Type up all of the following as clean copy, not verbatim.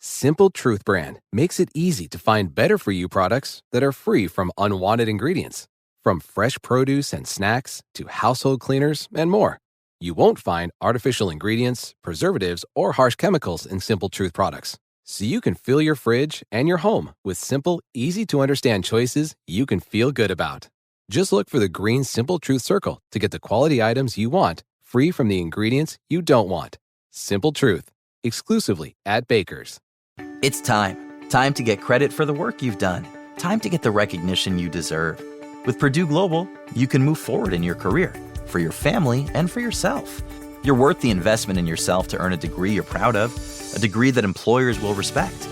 Simple Truth brand makes it easy to find better-for-you products that are free from unwanted ingredients. From fresh produce and snacks to household cleaners and more. You won't find artificial ingredients, preservatives, or harsh chemicals in Simple Truth products. So you can fill your fridge and your home with simple, easy-to-understand choices you can feel good about. Just look for the green Simple Truth circle to get the quality items you want, free from the ingredients you don't want. Simple Truth, exclusively at Baker's. It's time. Time to get credit for the work you've done. Time to get the recognition you deserve. With Purdue Global, you can move forward in your career, for your family, and for yourself. You're worth the investment in yourself to earn a degree you're proud of, a degree that employers will respect.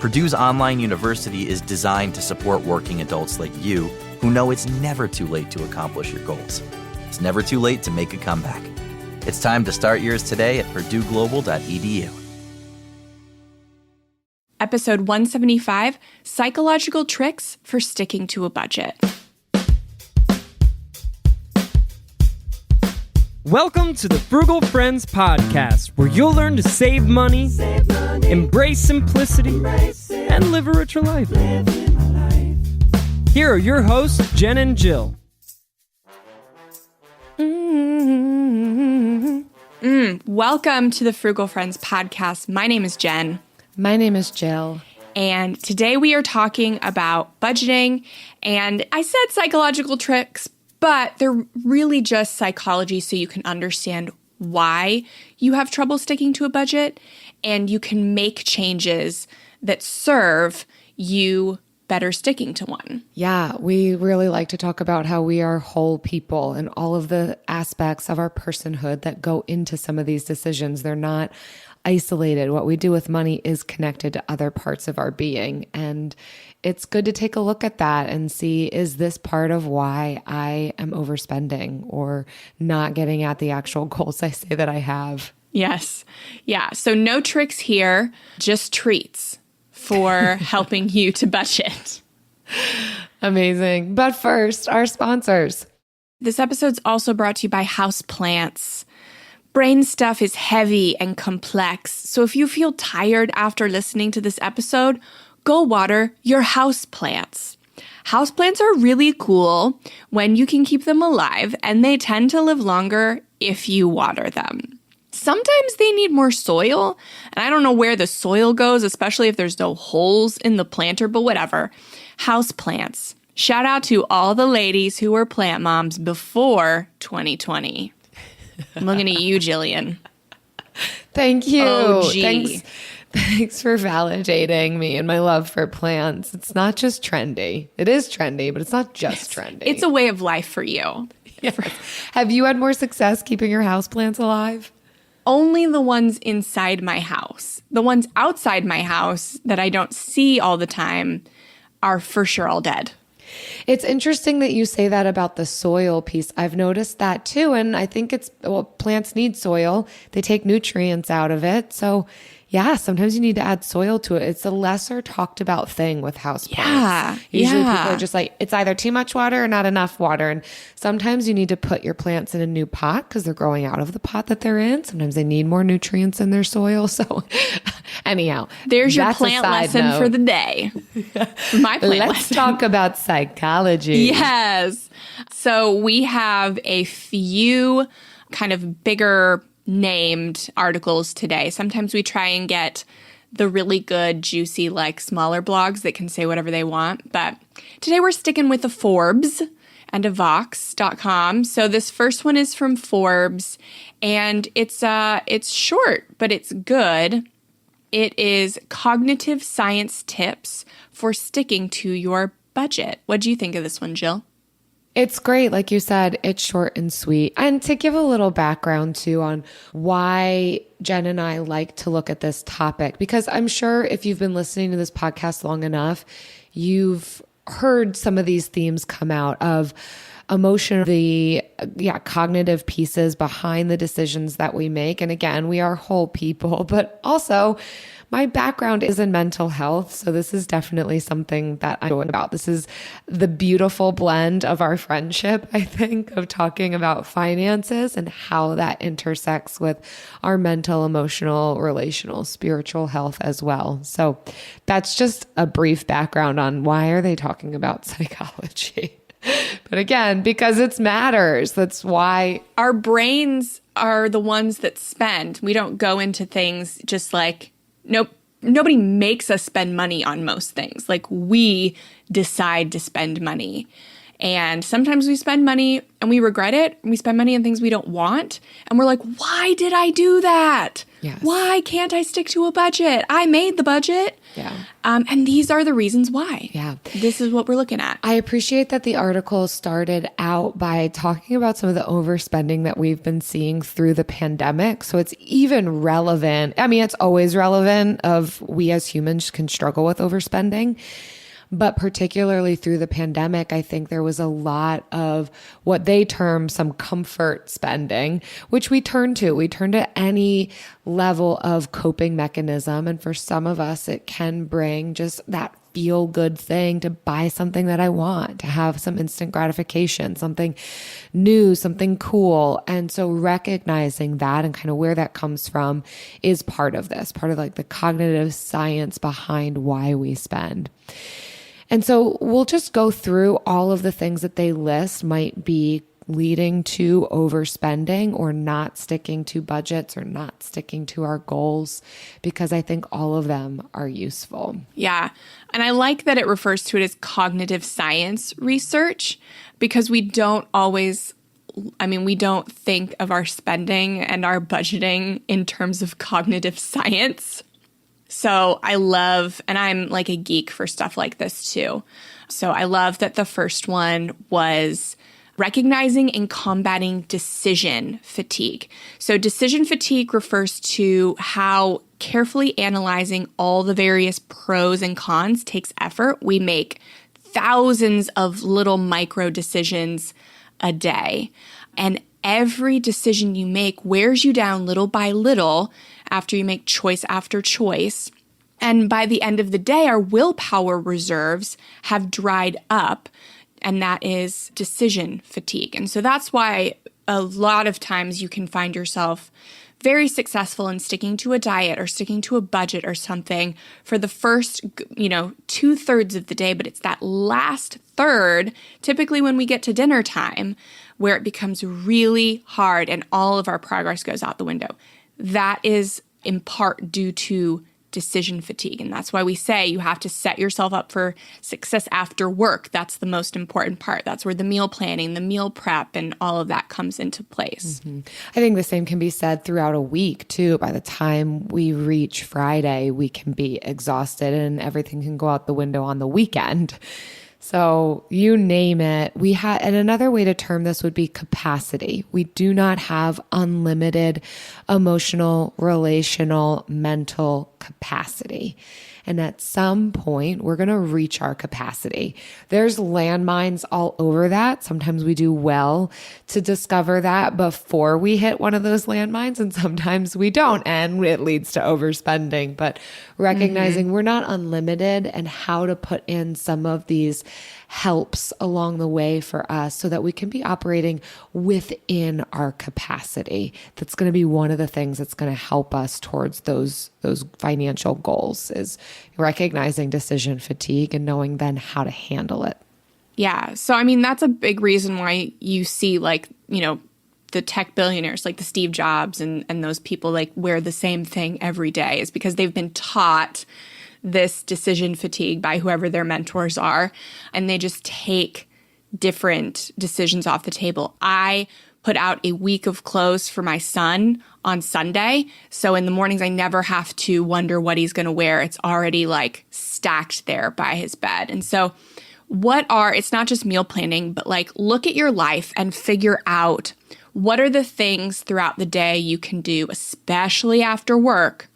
Purdue's online university is designed to support working adults like you who know it's never too late to accomplish your goals. It's never too late to make a comeback. It's time to start yours today at purdueglobal.edu. Episode 175, Psychological Tricks for Sticking to a Budget. Welcome to the Frugal Friends podcast, where you'll learn to save money, embrace simplicity, and live a richer life. Here are your hosts, Jen and Jill. Welcome to the Frugal Friends podcast. My name is Jen. My name is Jill. And today we are talking about budgeting. And I said psychological tricks, but they're really just psychology so you can understand why you have trouble sticking to a budget and you can make changes that serve you better sticking to one. Yeah, we really like to talk about how we are whole people and all of the aspects of our personhood that go into some of these decisions. They're not isolated. What we do with money is connected to other parts of our being. And it's good to take a look at that and see, is this part of why I am overspending or not getting at the actual goals I say that I have? Yes. Yeah. So no tricks here, just treats for helping you to budget. Amazing. But first, our sponsors. This episode's also brought to you by houseplants. Brain stuff is heavy and complex, so if you feel tired after listening to this episode, go water your houseplants. Houseplants are really cool when you can keep them alive, and they tend to live longer if you water them. Sometimes they need more soil, and I don't know where the soil goes, especially if there's no holes in the planter, but whatever. Houseplants. Shout out to all the ladies who were plant moms before 2020. I'm looking at you, Jillian. Thank you. OG. Thanks for validating me and my love for plants. It's not just trendy. It is trendy, but it's not just trendy. It's a way of life for you. Yes. Have you had more success keeping your houseplants alive? Only the ones inside my house. The ones outside my house that I don't see all the time are for sure all dead. It's interesting that you say that about the soil piece. I've noticed that too. And I think plants need soil. They take nutrients out of it. So yeah, sometimes you need to add soil to it. It's a lesser talked about thing with houseplants. Yeah. Usually people are just like, it's either too much water or not enough water. And sometimes you need to put your plants in a new pot because they're growing out of the pot that they're in. Sometimes they need more nutrients in their soil. So anyhow, there's your plant lesson for the day. My plant lesson. Let's talk about psychology. Yes. So we have a few kind of bigger named articles today. Sometimes we try and get the really good, juicy, like smaller blogs that can say whatever they want. But today we're sticking with the Forbes and a Vox.com. So this first one is from Forbes, and it's short, but it's good. It is cognitive science tips for sticking to your budget. What do you think of this one, Jill? It's great. Like you said, it's short and sweet. And to give a little background too on why Jen and I like to look at this topic, because I'm sure if you've been listening to this podcast long enough, you've heard some of these themes come out of emotion, the cognitive pieces behind the decisions that we make. And again, we are whole people, but also my background is in mental health. So this is definitely something that I'm going about. This is the beautiful blend of our friendship, I think, of talking about finances and how that intersects with our mental, emotional, relational, spiritual health as well. So that's just a brief background on why are they talking about psychology. But again, because it matters. That's why our brains are the ones that spend. We don't go into things just like, nope, nobody makes us spend money on most things. Like we decide to spend money. And sometimes we spend money and we regret it. And we spend money on things we don't want. And we're like, why did I do that? Yes. Why can't I stick to a budget? I made the budget. Yeah. And these are the reasons why. Yeah. This is what we're looking at. I appreciate that the article started out by talking about some of the overspending that we've been seeing through the pandemic. So it's even relevant. I mean, it's always relevant of we as humans can struggle with overspending. But particularly through the pandemic, I think there was a lot of what they term some comfort spending, which we turn to. We turn to any level of coping mechanism. And for some of us, it can bring just that feel good thing to buy something that I want, to have some instant gratification, something new, something cool. And so recognizing that and kind of where that comes from is part of this, part of like the cognitive science behind why we spend. And so we'll just go through all of the things that they list might be leading to overspending or not sticking to budgets or not sticking to our goals, because I think all of them are useful. Yeah. And I like that it refers to it as cognitive science research, because we don't think of our spending and our budgeting in terms of cognitive science. So I love, and I'm like a geek for stuff like this too. So I love that the first one was recognizing and combating decision fatigue. So decision fatigue refers to how carefully analyzing all the various pros and cons takes effort. We make thousands of little micro decisions a day. And every decision you make wears you down little by little after you make choice after choice. And by the end of the day, our willpower reserves have dried up, and that is decision fatigue. And so that's why a lot of times you can find yourself very successful in sticking to a diet or sticking to a budget or something for the first, 2/3 of the day, but it's that last third, typically when we get to dinner time, where it becomes really hard and all of our progress goes out the window. That is in part due to decision fatigue. And that's why we say you have to set yourself up for success after work. That's the most important part. That's where the meal planning, the meal prep, and all of that comes into place. Mm-hmm. I think the same can be said throughout a week too. By the time we reach Friday, we can be exhausted and everything can go out the window on the weekend. So you name it. And another way to term this would be capacity. We do not have unlimited emotional, relational, mental capacity. And at some point, we're going to reach our capacity. There's landmines all over that. Sometimes we do well to discover that before we hit one of those landmines, and sometimes we don't, and it leads to overspending. But recognizing we're not unlimited and how to put in some of these helps along the way for us so that we can be operating within our capacity. That's going to be one of the things that's going to help us towards those financial goals, is recognizing decision fatigue and knowing then how to handle it. Yeah. So, I mean, that's a big reason why you see the tech billionaires like the Steve Jobs and those people like wear the same thing every day, is because they've been taught this decision fatigue by whoever their mentors are, and they just take different decisions off the table. I put out a week of clothes for my son on Sunday, so in the mornings I never have to wonder what he's going to wear. It's already like stacked there by his bed. And so it's not just meal planning, but like look at your life and figure out what are the things throughout the day you can do, especially after work,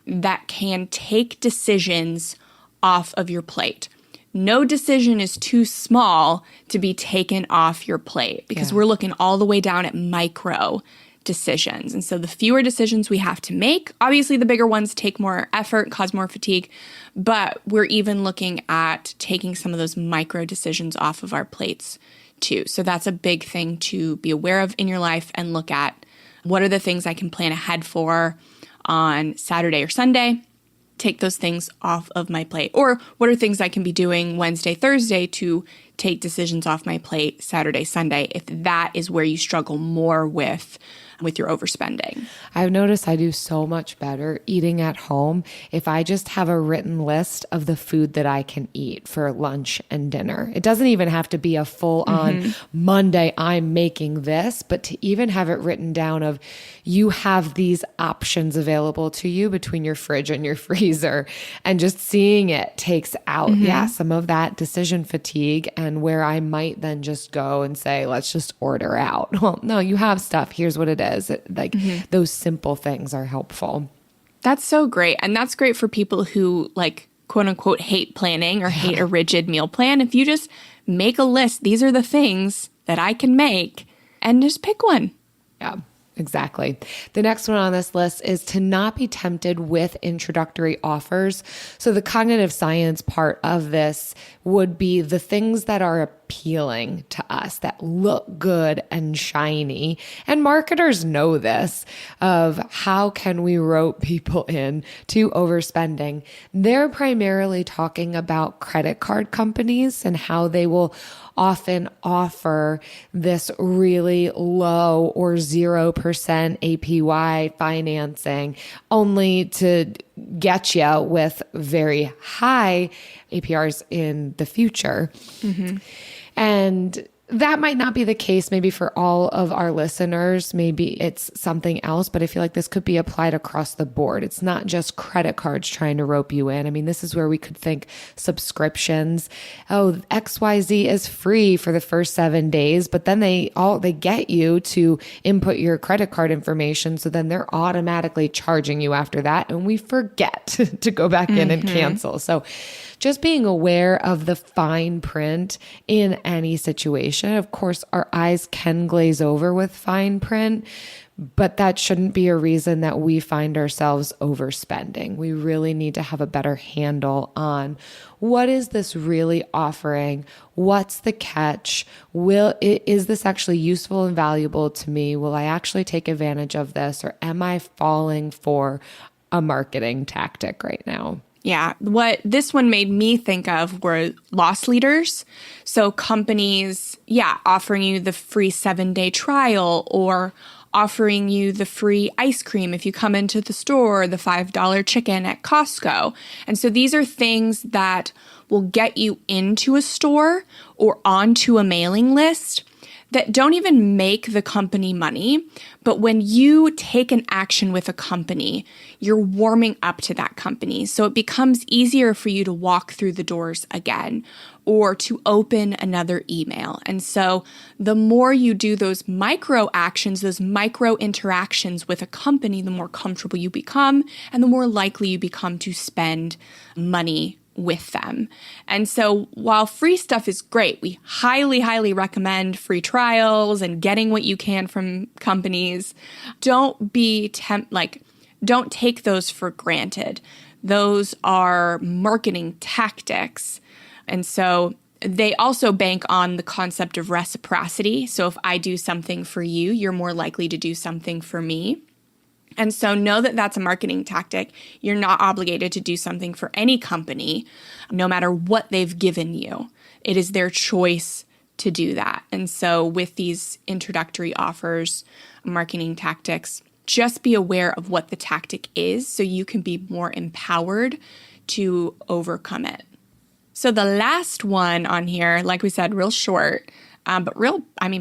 that can take decisions off of your plate. No decision is too small to be taken off your plate, because we're looking all the way down at micro decisions. And so the fewer decisions we have to make, obviously the bigger ones take more effort, cause more fatigue, but we're even looking at taking some of those micro decisions off of our plates too. So that's a big thing to be aware of in your life and look at what are the things I can plan ahead for on Saturday or Sunday. Take those things off of my plate. Or what are things I can be doing Wednesday, Thursday to take decisions off my plate Saturday, Sunday, if that is where you struggle more with your overspending. I've noticed I do so much better eating at home if I just have a written list of the food that I can eat for lunch and dinner. It doesn't even have to be a full on Monday, I'm making this, but to even have it written down of you have these options available to you between your fridge and your freezer, and just seeing it takes out, some of that decision fatigue, and where I might then just go and say, let's just order out. Well, no, you have stuff. Here's what it is. Those simple things are helpful. That's so great. And that's great for people who quote unquote hate planning or hate a rigid meal plan. If you just make a list, these are the things that I can make, and just pick one. Yeah. Exactly. The next one on this list is to not be tempted with introductory offers. So the cognitive science part of this would be the things that are appealing to us, that look good and shiny. And marketers know this, of how can we rope people in to overspending. They're primarily talking about credit card companies and how they will often offer this really low or 0% APY financing, only to get you with very high APRs in the future. And that might not be the case maybe for all of our listeners. Maybe it's something else, but I feel like this could be applied across the board. It's not just credit cards trying to rope you in. I mean, this is where we could think subscriptions. Oh, XYZ is free for the first 7 days, but then they get you to input your credit card information. So then they're automatically charging you after that. And we forget to go back in and cancel. So just being aware of the fine print in any situation. Of course, our eyes can glaze over with fine print, but that shouldn't be a reason that we find ourselves overspending. We really need to have a better handle on what is this really offering? What's the catch? Is this actually useful and valuable to me? Will I actually take advantage of this, or am I falling for a marketing tactic right now? Yeah. What this one made me think of were loss leaders. So companies, offering you the free 7-day trial, or offering you the free ice cream if you come into the store, the $5 chicken at Costco. And so these are things that will get you into a store or onto a mailing list that don't even make the company money. But when you take an action with a company, you're warming up to that company. So it becomes easier for you to walk through the doors again, or to open another email. And so the more you do those micro actions, those micro interactions with a company, the more comfortable you become, and the more likely you become to spend money with them. And so while free stuff is great, we highly, highly recommend free trials and getting what you can from companies. Don't take those for granted. Those are marketing tactics. And so they also bank on the concept of reciprocity. So if I do something for you, you're more likely to do something for me. And so know that that's a marketing tactic. You're not obligated to do something for any company, no matter what they've given you. It is their choice to do that. And so with these introductory offers, marketing tactics, just be aware of what the tactic is so you can be more empowered to overcome it. So the last one on here, like we said, real short, but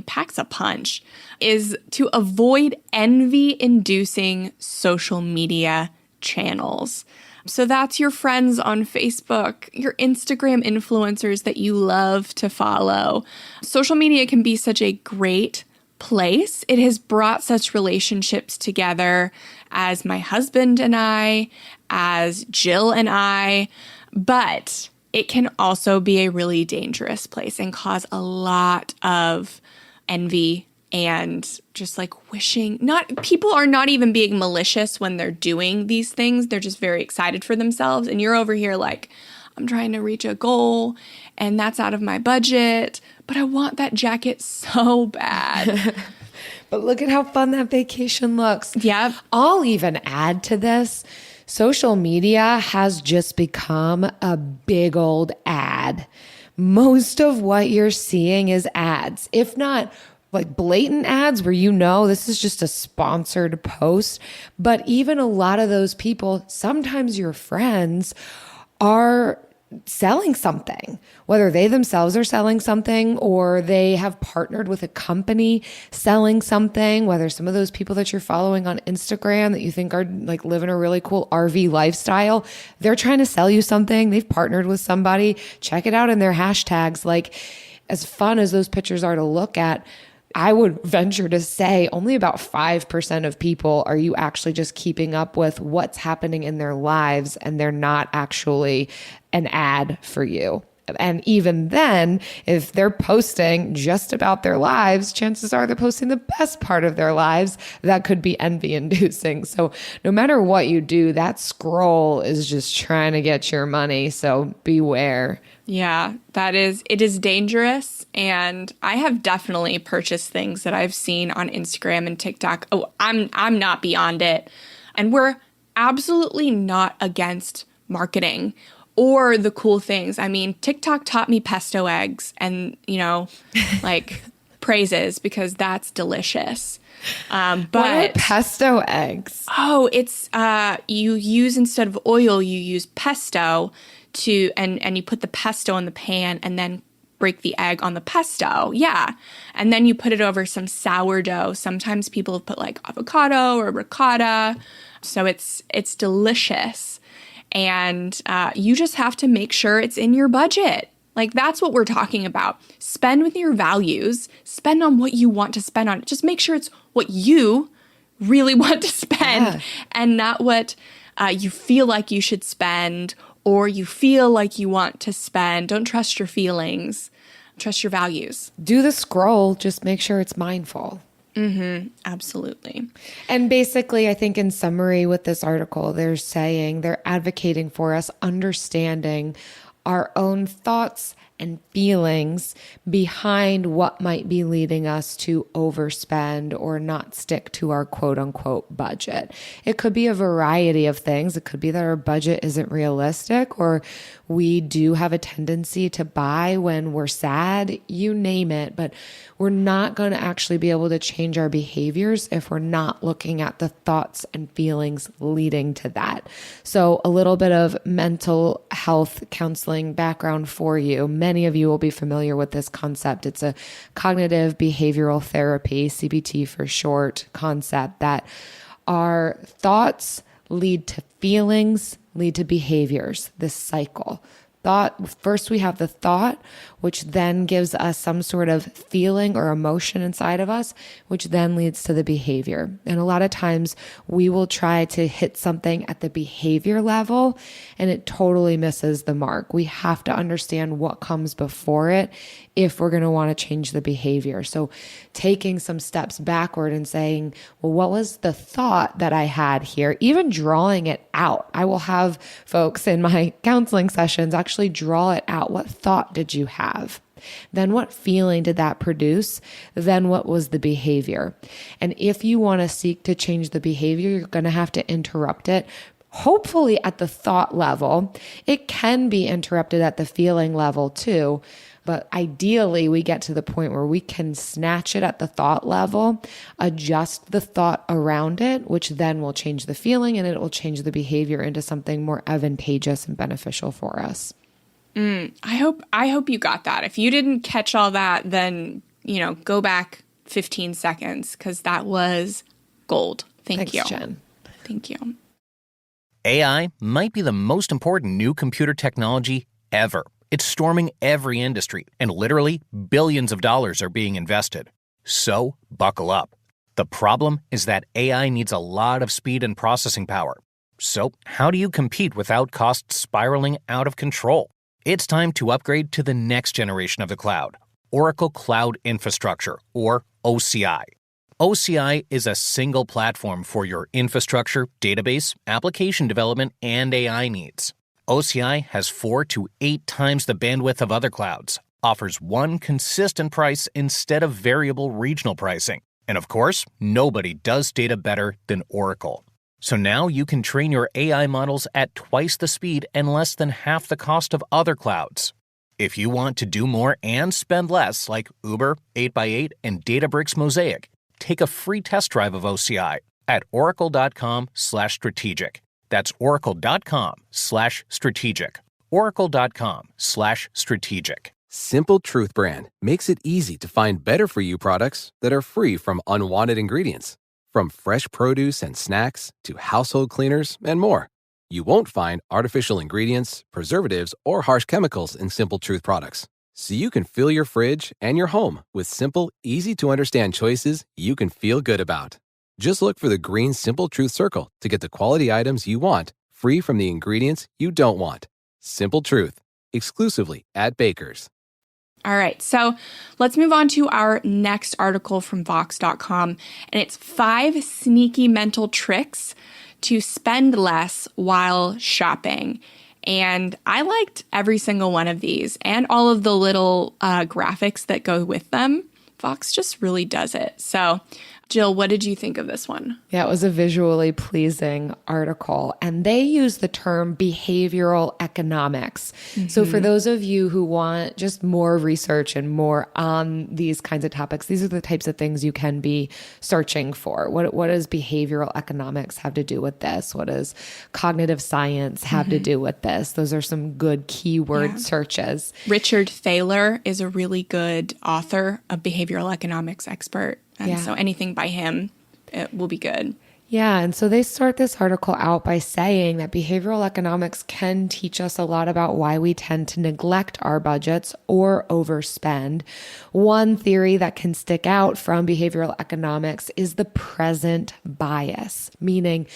packs a punch, is to avoid envy-inducing social media channels. So that's your friends on Facebook, your Instagram influencers that you love to follow. Social media can be such a great place. It has brought such relationships together as my husband and I, as Jill and I, but it can also be a really dangerous place and cause a lot of envy and just like wishing, people are not even being malicious when they're doing these things. They're just very excited for themselves. And you're over here like, I'm trying to reach a goal and that's out of my budget, but I want that jacket so bad. But look at how fun that vacation looks. Yep. I'll even add to this. Social media has just become a big old ad. Most of what you're seeing is ads, if not like blatant ads where this is just a sponsored post. But even a lot of those people, sometimes your friends, are selling something, whether they themselves are selling something or they have partnered with a company selling something, whether some of those people that you're following on Instagram that you think are like living a really cool RV lifestyle, they're trying to sell you something. They've partnered with somebody. Check it out in their hashtags. Like, as fun as those pictures are to look at, I would venture to say only about 5% of people are you actually just keeping up with what's happening in their lives, and they're not actually an ad for you. And even then, if they're posting just about their lives, chances are they're posting the best part of their lives. That could be envy inducing. So no matter what you do, that scroll is just trying to get your money. So beware. Yeah, it is dangerous. And I have definitely purchased things that I've seen on Instagram and TikTok. Oh, I'm not beyond it. And we're absolutely not against marketing or the cool things. I mean, TikTok taught me pesto eggs and, like praises, because that's delicious. But what are pesto eggs? Oh, it's you use, instead of oil, you use pesto and you put the pesto in the pan and then break the egg on the pesto. Yeah. And then you put it over some sourdough. Sometimes people have put like avocado or ricotta. So it's delicious. And you just have to make sure it's in your budget. Like, that's what we're talking about. Spend with your values. Spend on what you want to spend on. Just make sure it's what you really want to spend and not what you feel like you should spend or you feel like you want to spend. Don't trust your feelings. Trust your values. Do the scroll. Just make sure it's mindful. Mm-hmm. Absolutely. And basically, I think in summary with this article, they're advocating for us understanding our own thoughts and feelings behind what might be leading us to overspend or not stick to our quote unquote budget. It could be a variety of things. It could be that our budget isn't realistic, or we do have a tendency to buy when we're sad, you name it, but we're not going to actually be able to change our behaviors if we're not looking at the thoughts and feelings leading to that. So a little bit of mental health counseling background for you. Many of you will be familiar with this concept. It's a cognitive behavioral therapy, CBT for short, concept that our thoughts lead to feelings, lead to behaviors, this cycle. First we have the thought, which then gives us some sort of feeling or emotion inside of us, which then leads to the behavior. And a lot of times we will try to hit something at the behavior level and it totally misses the mark. We have to understand what comes before it if we're going to want to change the behavior. So taking some steps backward and saying, well, what was the thought that I had here? Even drawing it out. I will have folks in my counseling sessions actually draw it out. What thought did you have? Then what feeling did that produce? Then what was the behavior? And if you want to seek to change the behavior, you're going to have to interrupt it. Hopefully at the thought level. It can be interrupted at the feeling level too. But ideally, we get to the point where we can snatch it at the thought level, adjust the thought around it, which then will change the feeling and it will change the behavior into something more advantageous and beneficial for us. I hope you got that. If you didn't catch all that, then, go back 15 seconds because that was gold. Thanks, you. Jen. Thank you. AI might be the most important new computer technology ever. It's storming every industry, and literally billions of dollars are being invested. So, buckle up. The problem is that AI needs a lot of speed and processing power. So, how do you compete without costs spiraling out of control? It's time to upgrade to the next generation of the cloud, Oracle Cloud Infrastructure, or OCI. OCI is a single platform for your infrastructure, database, application development, and AI needs. OCI has 4 to 8 times the bandwidth of other clouds, offers one consistent price instead of variable regional pricing. And of course, nobody does data better than Oracle. So now you can train your AI models at twice the speed and less than half the cost of other clouds. If you want to do more and spend less, like Uber, 8x8, and Databricks Mosaic, take a free test drive of OCI at oracle.com/strategic. That's oracle.com/strategic. oracle.com/strategic. Simple Truth brand makes it easy to find better for you products that are free from unwanted ingredients. From fresh produce and snacks to household cleaners and more. You won't find artificial ingredients, preservatives, or harsh chemicals in Simple Truth products. So you can fill your fridge and your home with simple, easy-to-understand choices you can feel good about. Just look for the green Simple Truth circle to get the quality items you want, free from the ingredients you don't want. Simple Truth, exclusively at Baker's. All right, so let's move on to our next article from Vox.com, and it's 5 sneaky mental tricks to spend less while shopping. And I liked every single one of these and all of the little graphics that go with them. Vox just really does it. So, Jill, what did you think of this one? Yeah, it was a visually pleasing article, and they use the term behavioral economics. So for those of you who want just more research and more on these kinds of topics, these are the types of things you can be searching for. What does behavioral economics have to do with this? What does cognitive science have to do with this? Those are some good keyword searches. Richard Thaler is a really good author, a behavioral economics expert. And so anything by him, it will be good. Yeah, and so they start this article out by saying that behavioral economics can teach us a lot about why we tend to neglect our budgets or overspend. One theory that can stick out from behavioral economics is the present bias, meaning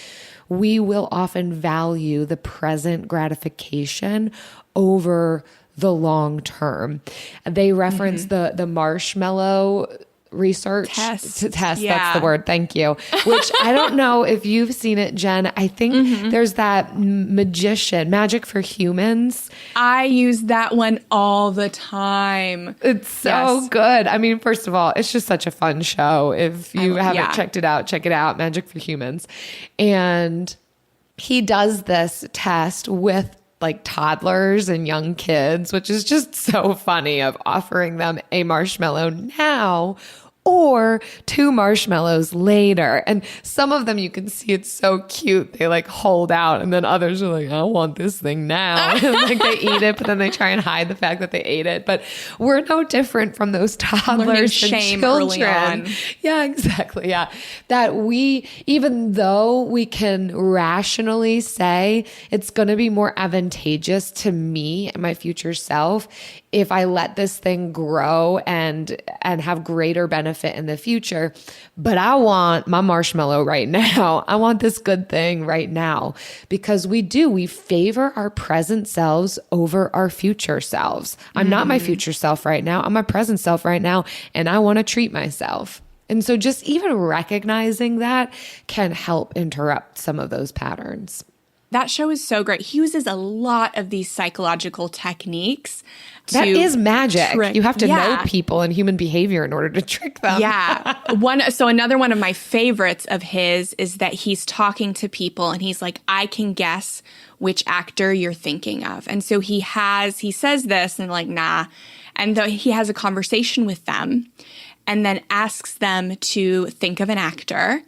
we will often value the present gratification over the long term. They reference the marshmallow research test. That's the word. Thank you. Which I don't know if you've seen it, Jen. I think there's that Magic for Humans. I use that one all the time. It's so good. I mean, first of all, it's just such a fun show. If you haven't checked it out, check it out. Magic for Humans. And he does this test with like toddlers and young kids, which is just so funny, of offering them a marshmallow now or 2 marshmallows later. And some of them, you can see it's so cute. They like hold out, and then others are like, I want this thing now. And like they eat it, but then they try and hide the fact that they ate it. But we're no different from those toddlers shame and early children. on. Yeah, exactly. Yeah. That we, even though we can rationally say it's going to be more advantageous to me and my future self if I let this thing grow and have greater benefit in the future, but I want my marshmallow right now. I want this good thing right now, because we favor our present selves over our future selves. I'm not my future self right now. I'm my present self right now, and I want to treat myself. And so just even recognizing that can help interrupt some of those patterns. That show is so great. He uses a lot of these psychological techniques. That is magic. You have to know Yeah. people and human behavior in order to trick them. Yeah. Another one of my favorites of his is that he's talking to people and he's like, I can guess which actor you're thinking of. And so he says this and like, nah. And he has a conversation with them and then asks them to think of an actor,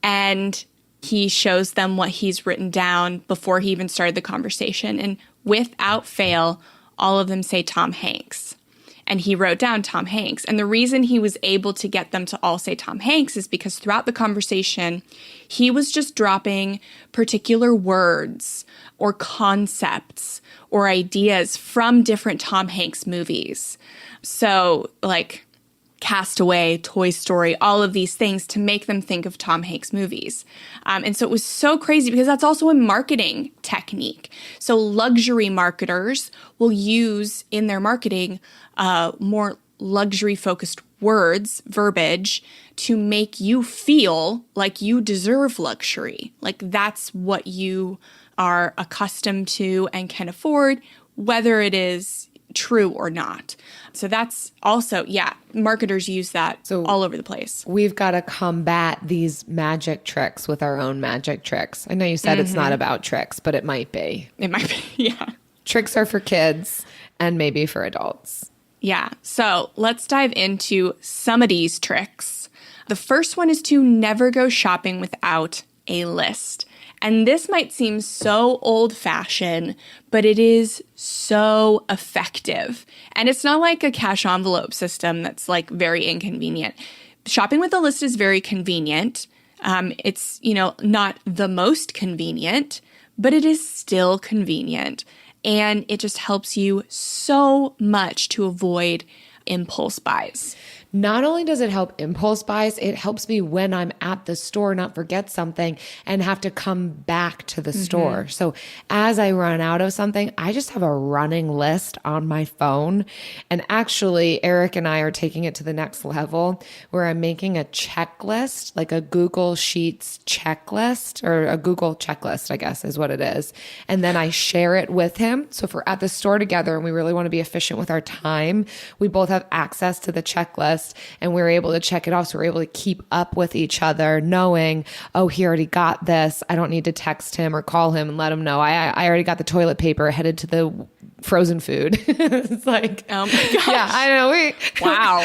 and he shows them what he's written down before he even started the conversation. And without fail, all of them say Tom Hanks. And he wrote down Tom Hanks. And the reason he was able to get them to all say Tom Hanks is because throughout the conversation, he was just dropping particular words or concepts or ideas from different Tom Hanks movies. So like Castaway, Toy Story, all of these things to make them think of Tom Hanks movies. And so it was so crazy because that's also a marketing technique. So luxury marketers will use in their marketing more luxury-focused words, verbiage, to make you feel like you deserve luxury. Like that's what you are accustomed to and can afford, whether it is true or not. So that's also, marketers use that all over the place. We've got to combat these magic tricks with our own magic tricks. I know you said it's not about tricks, but it might be. It might be, yeah. Tricks are for kids and maybe for adults. Yeah. So let's dive into some of these tricks. The first one is to never go shopping without a list. And this might seem so old-fashioned, but it is so effective. And it's not like a cash envelope system that's like very inconvenient. Shopping with a list is very convenient. It's, not the most convenient, but it is still convenient. And it just helps you so much to avoid impulse buys. Not only does it help impulse buys, it helps me when I'm at the store not forget something and have to come back to the store. So as I run out of something, I just have a running list on my phone. And actually, Eric and I are taking it to the next level where I'm making a checklist, like a Google Sheets checklist, or a Google checklist, I guess is what it is. And then I share it with him. So if we're at the store together and we really want to be efficient with our time, we both have access to the checklist. And we're able to check it off. So we're able to keep up with each other, knowing, oh, he already got this. I don't need to text him or call him and let him know. I already got the toilet paper, headed to the frozen food. It's like, oh my gosh. Yeah, I know. Wow.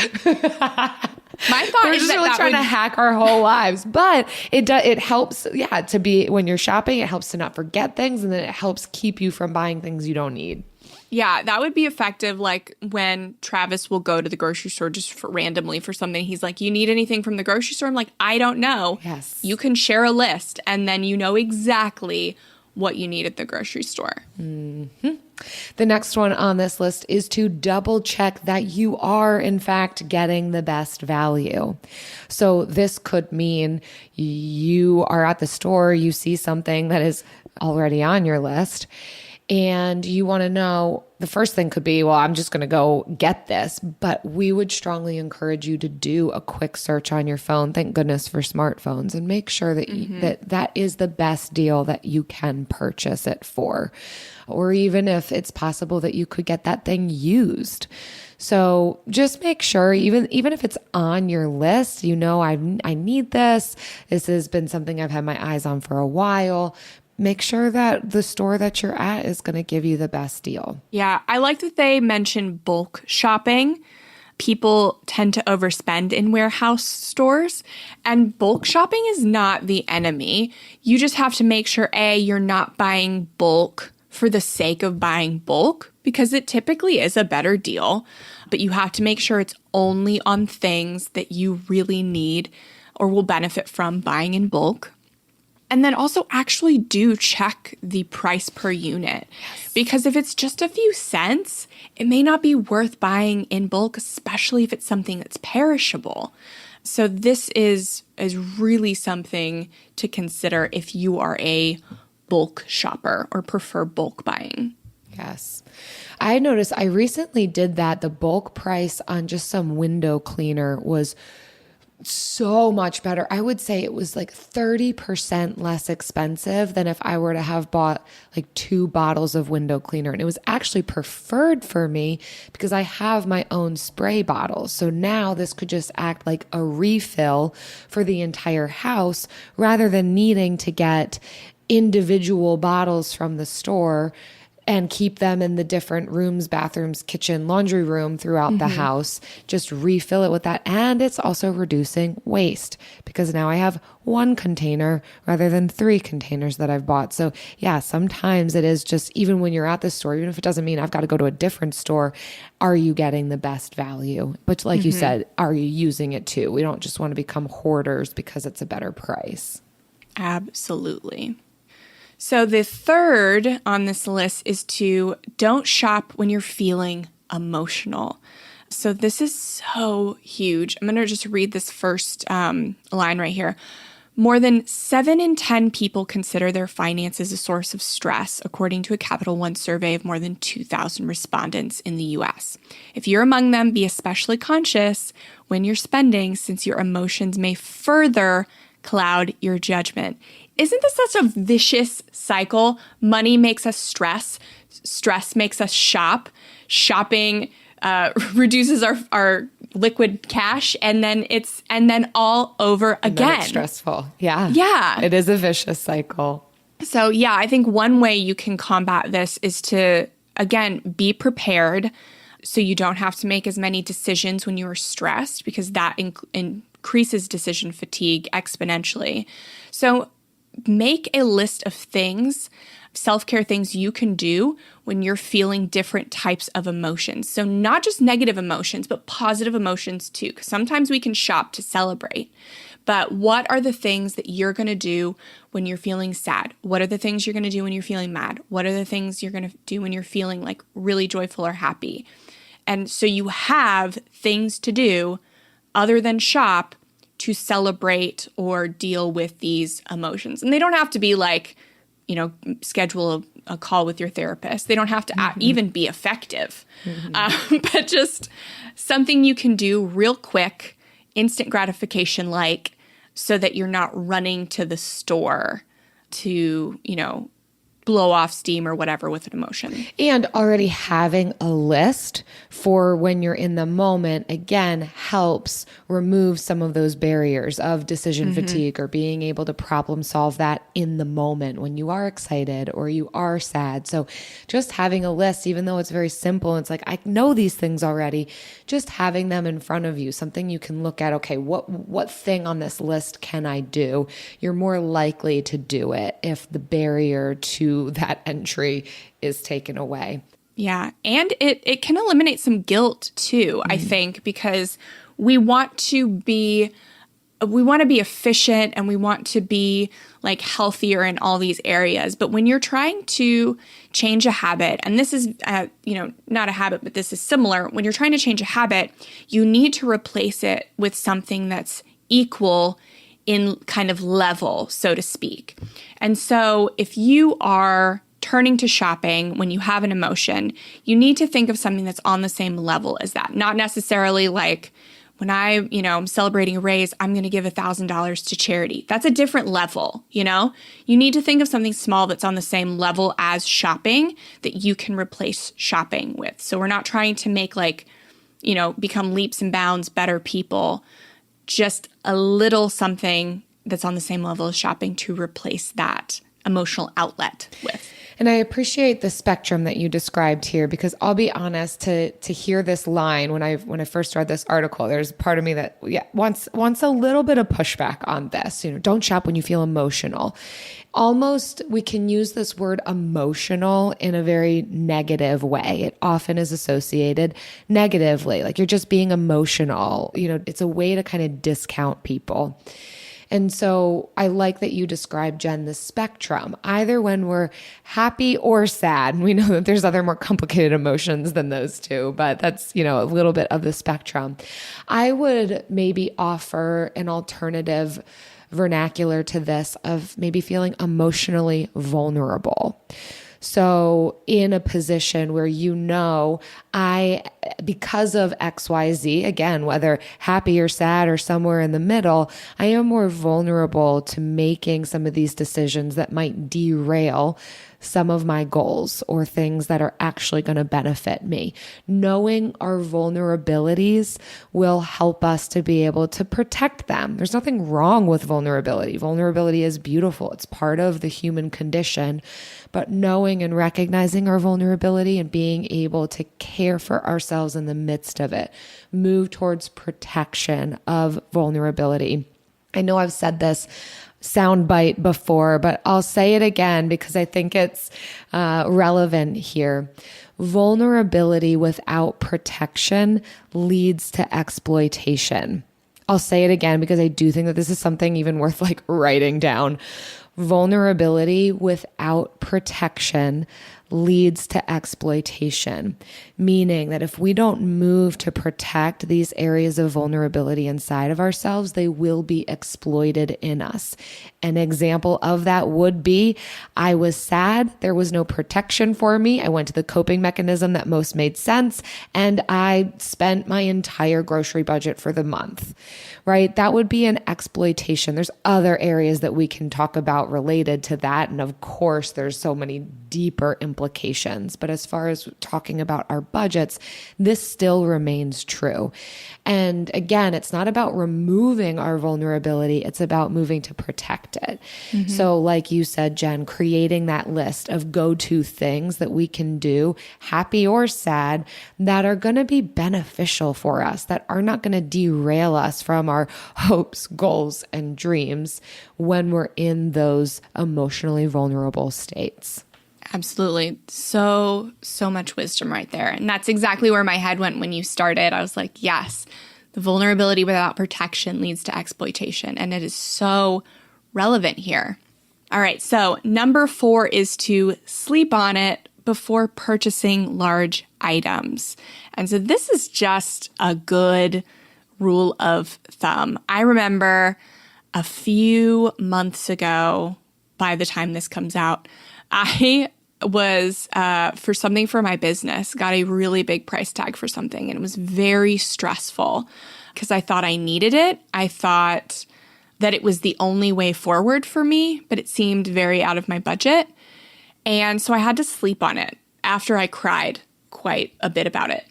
My thought We're is just that really trying to hack our whole lives, but it helps, to be, when you're shopping, it helps to not forget things, and then it helps keep you from buying things you don't need. Yeah, that would be effective. Like when Travis will go to the grocery store just randomly for something. He's like, you need anything from the grocery store? I'm like, I don't know. Yes. You can share a list and then you know exactly what you need at the grocery store. Mm-hmm. The next one on this list is to double check that you are, in fact, getting the best value. So this could mean you are at the store, you see something that is already on your list, and you want to know, the first thing could be, well, I'm just going to go get this. But we would strongly encourage you to do a quick search on your phone. Thank goodness for smartphones, and make sure that that is the best deal that you can purchase it for. Or even if it's possible that you could get that thing used. So just make sure, even if it's on your list, I need this. This has been something I've had my eyes on for a while. Make sure that the store that you're at is going to give you the best deal. Yeah, I like that they mention bulk shopping. People tend to overspend in warehouse stores, and bulk shopping is not the enemy. You just have to make sure, A, you're not buying bulk for the sake of buying bulk, because it typically is a better deal, but you have to make sure it's only on things that you really need or will benefit from buying in bulk. And then also actually do check the price per unit. Yes. Because if it's just a few cents, it may not be worth buying in bulk, especially if it's something that's perishable. So this is really something to consider if you are a bulk shopper or prefer bulk buying. Yes. I noticed I recently did that. The bulk price on just some window cleaner was so much better. I would say it was like 30% less expensive than if I were to have bought like 2 bottles of window cleaner. And it was actually preferred for me because I have my own spray bottles. So now this could just act like a refill for the entire house rather than needing to get individual bottles from the store and keep them in the different rooms, bathrooms, kitchen, laundry room throughout the house. Just refill it with that. And it's also reducing waste because now I have 1 container rather than 3 containers that I've bought. So yeah, sometimes it is just, even when you're at the store, even if it doesn't mean I've got to go to a different store, are you getting the best value? But like you said, are you using it too? We don't just want to become hoarders because it's a better price. Absolutely. So the third on this list is to don't shop when you're feeling emotional. So this is so huge. I'm going to just read this first line right here. More than 7 in 10 people consider their finances a source of stress, according to a Capital One survey of more than 2,000 respondents in the US. If you're among them, be especially conscious when you're spending, since your emotions may further cloud your judgment. Isn't this such a vicious cycle? Money makes us stress. Stress makes us shop. Shopping reduces our liquid cash, and then all over again. It's stressful. Yeah. Yeah. It is a vicious cycle. So yeah, I think one way you can combat this is to, again, be prepared so you don't have to make as many decisions when you are stressed, because that increases decision fatigue exponentially. So make a list of things, self-care things you can do when you're feeling different types of emotions. So not just negative emotions, but positive emotions too, because sometimes we can shop to celebrate. But what are the things that you're going to do when you're feeling sad? What are the things you're going to do when you're feeling mad? What are the things you're going to do when you're feeling like really joyful or happy? And so you have things to do other than shop to celebrate or deal with these emotions. And they don't have to be like, schedule a call with your therapist. They don't have to even be effective, but just something you can do real quick, instant gratification like, so that you're not running to the store to, blow off steam or whatever with an emotion. And already having a list for when you're in the moment, again, helps remove some of those barriers of decision fatigue or being able to problem solve that in the moment when you are excited or you are sad. So just having a list, even though it's very simple, it's like, I know these things already, just having them in front of you, something you can look at, okay, what thing on this list can I do? You're more likely to do it if the barrier to that entry is taken away. Yeah. And it can eliminate some guilt too, I think, because we want to be efficient and we want to be like healthier in all these areas. But when you're trying to change a habit, and this is, not a habit, but this is similar. When you're trying to change a habit, you need to replace it with something that's equal in kind of level, so to speak. And so if you are turning to shopping when you have an emotion, you need to think of something that's on the same level as that. Not necessarily like when I'm celebrating a raise, I'm going to give $1,000 to charity. That's a different level, You need to think of something small that's on the same level as shopping that you can replace shopping with. So we're not trying to make become leaps and bounds better people. Just a little something that's on the same level as shopping to replace that emotional outlet with. And I appreciate the spectrum that you described here, because I'll be honest, to hear this line when I first read this article, there's part of me that wants a little bit of pushback on this. Don't shop when you feel emotional. Almost we can use this word emotional in a very negative way. It often is associated negatively, like you're just being emotional. It's a way to kind of discount people. And so I like that you described, Jen, the spectrum, either when we're happy or sad. We know that there's other more complicated emotions than those two, but that's, a little bit of the spectrum. I would maybe offer an alternative vernacular to this of maybe feeling emotionally vulnerable. So in a position where because of XYZ, again, whether happy or sad or somewhere in the middle, I am more vulnerable to making some of these decisions that might derail some of my goals or things that are actually going to benefit me. Knowing our vulnerabilities will help us to be able to protect them. There's nothing wrong with vulnerability. Vulnerability is beautiful. It's part of the human condition. But knowing and recognizing our vulnerability and being able to care for ourselves in the midst of it, move towards protection of vulnerability. I know I've said this soundbite before, but I'll say it again because I think it's relevant here. Vulnerability without protection leads to exploitation. I'll say it again because I do think that this is something even worth writing down. Vulnerability without protection leads to exploitation, meaning that if we don't move to protect these areas of vulnerability inside of ourselves, they will be exploited in us. An example of that would be, I was sad, there was no protection for me. I went to the coping mechanism that most made sense, and I spent my entire grocery budget for the month, right? That would be an exploitation. There's other areas that we can talk about related to that. And of course, there's so many deeper implications. But as far as talking about our budgets, this still remains true. And again, it's not about removing our vulnerability. It's about moving to protect it. Mm-hmm. So like you said, Jen, creating that list of go-to things that we can do, happy or sad, that are going to be beneficial for us, that are not going to derail us from our hopes, goals, and dreams when we're in those emotionally vulnerable states. Absolutely. So much wisdom right there. And that's exactly where my head went when you started. I was like, yes, the vulnerability without protection leads to exploitation. And it is so relevant here. All right. So number 4 is to sleep on it before purchasing large items. And so this is just a good rule of thumb. I remember a few months ago, by the time this comes out, I was, for something for my business, got a really big price tag for something. And it was very stressful because I thought I needed it. I thought that it was the only way forward for me, but it seemed very out of my budget. And so I had to sleep on it after I cried quite a bit about it.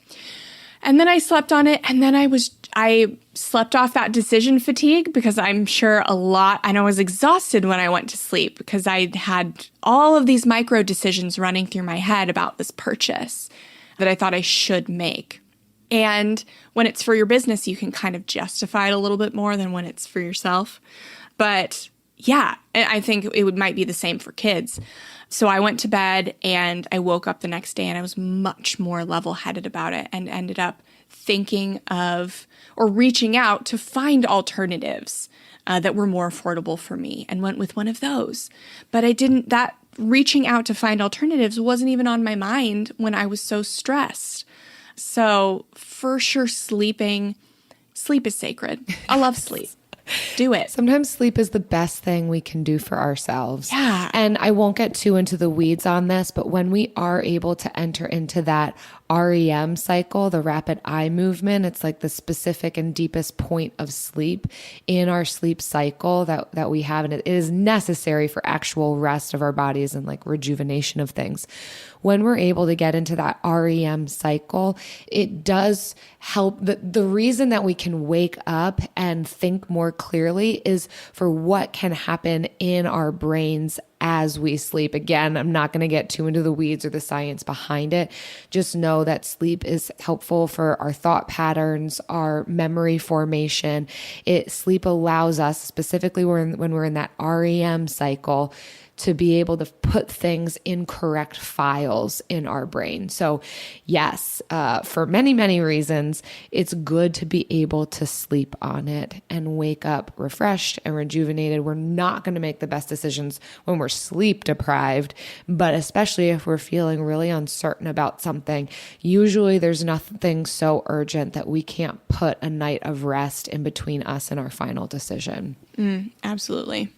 And then I slept on it, and then I slept off that decision fatigue because I'm sure and I was exhausted when I went to sleep because I had all of these micro decisions running through my head about this purchase that I thought I should make. And when it's for your business, you can kind of justify it a little bit more than when it's for yourself. But yeah, I think it might be the same for kids. So I went to bed and I woke up the next day and I was much more level-headed about it and ended up thinking of or reaching out to find alternatives that were more affordable for me and went with one of those. But that reaching out to find alternatives wasn't even on my mind when I was so stressed. So for sure, sleep is sacred. I love sleep. Do it. Sometimes sleep is the best thing we can do for ourselves. Yeah. And I won't get too into the weeds on this, but when we are able to enter into that REM cycle, the rapid eye movement, it's like the specific and deepest point of sleep in our sleep cycle that we have. And it is necessary for actual rest of our bodies and like rejuvenation of things. When we're able to get into that REM cycle, it does help. The reason that we can wake up and think more clearly is for what can happen in our brains as we sleep. Again, I'm not going to get too into the weeds or the science behind it. Just know that sleep is helpful for our thought patterns, our memory formation. Sleep allows us, specifically when we're in that REM cycle, to be able to put things in correct files in our brain. So yes, for many, many reasons, it's good to be able to sleep on it and wake up refreshed and rejuvenated. We're not going to make the best decisions when we're sleep deprived, but especially if we're feeling really uncertain about something. Usually there's nothing so urgent that we can't put a night of rest in between us and our final decision. Absolutely.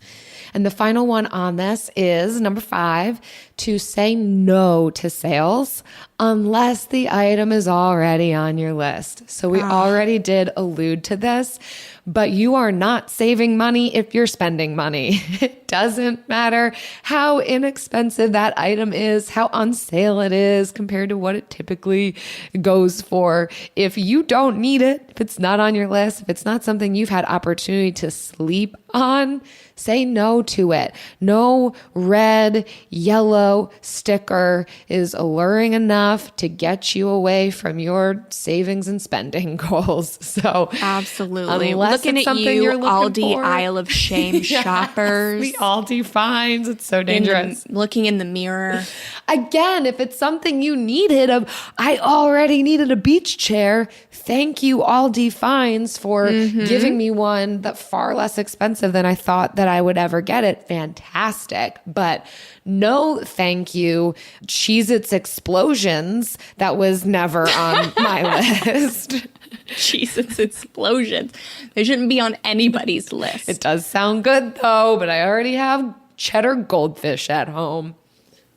And the final one on this is number 5, to say no to sales unless the item is already on your list. So we already did allude to this, but you are not saving money if you're spending money. It doesn't matter how inexpensive that item is, how on sale it is compared to what it typically goes for. If you don't need it, if it's not on your list, if it's not something you've had opportunity to sleep on, say no to it. No red, yellow sticker is alluring enough to get you away from your savings and spending goals. So absolutely. Looking at you, Aldi aisle of shame shoppers. The Aldi finds. It's so dangerous. Looking in the mirror. Again, if it's something you needed, I already needed a beach chair. Thank you, Aldi finds, for giving me one that's far less expensive than I thought that I would ever get it, fantastic. But no, thank you. Cheez-Its Explosions, that was never on my list. Cheez-Its Explosions. They shouldn't be on anybody's list. It does sound good though, but I already have cheddar goldfish at home.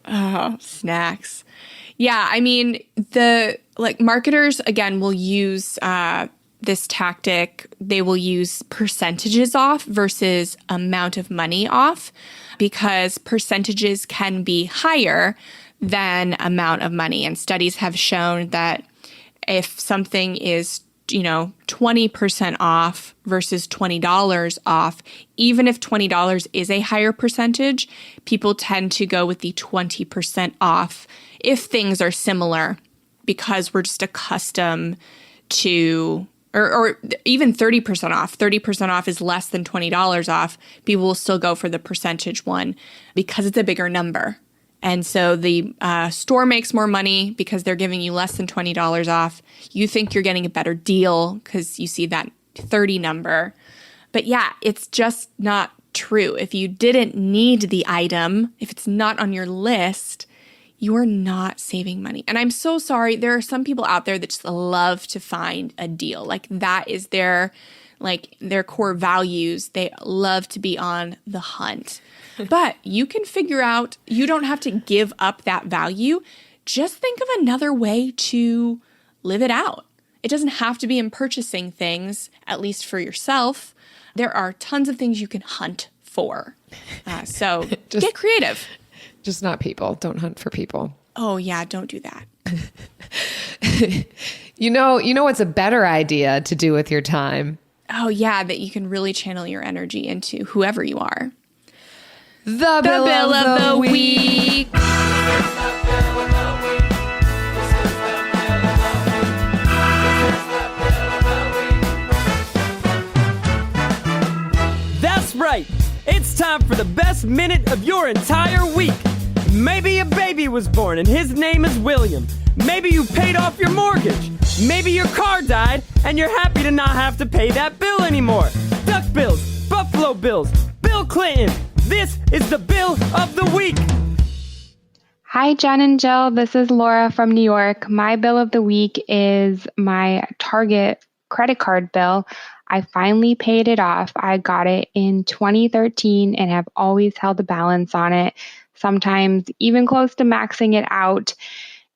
Oh, snacks. Yeah, I mean, marketers, again, will use this tactic. They will use percentages off versus amount of money off, because percentages can be higher than amount of money. And studies have shown that if something is 20% off versus $20 off, even if $20 is a higher percentage, people tend to go with the 20% off if things are similar, because we're just accustomed to, or even 30% off. 30% off is less than $20 off. People will still go for the percentage one because it's a bigger number. And so the store makes more money because they're giving you less than $20 off. You think you're getting a better deal because you see that 30 number. But yeah, it's just not true. If you didn't need the item, if it's not on your list, you're not saving money. And I'm so sorry. There are some people out there that just love to find a deal. Like that is their core values. They love to be on the hunt. But you can figure out, you don't have to give up that value. Just think of another way to live it out. It doesn't have to be in purchasing things, at least for yourself. There are tons of things you can hunt for. So get creative. Just not people. Don't hunt for people. Oh yeah, don't do that. You know what's a better idea to do with your time? Oh yeah, that you can really channel your energy into whoever you are. The bill of the week. That's right. It's time for the best minute of your entire week. Maybe a baby was born and his name is William. Maybe you paid off your mortgage. Maybe your car died and you're happy to not have to pay that bill anymore. Duck bills, Buffalo Bills, Bill Clinton. This is the bill of the week. Hi, Jen and Jill. This is Laura from New York. My bill of the week is my Target credit card bill. I finally paid it off. I got it in 2013 and have always held the balance on it, sometimes even close to maxing it out.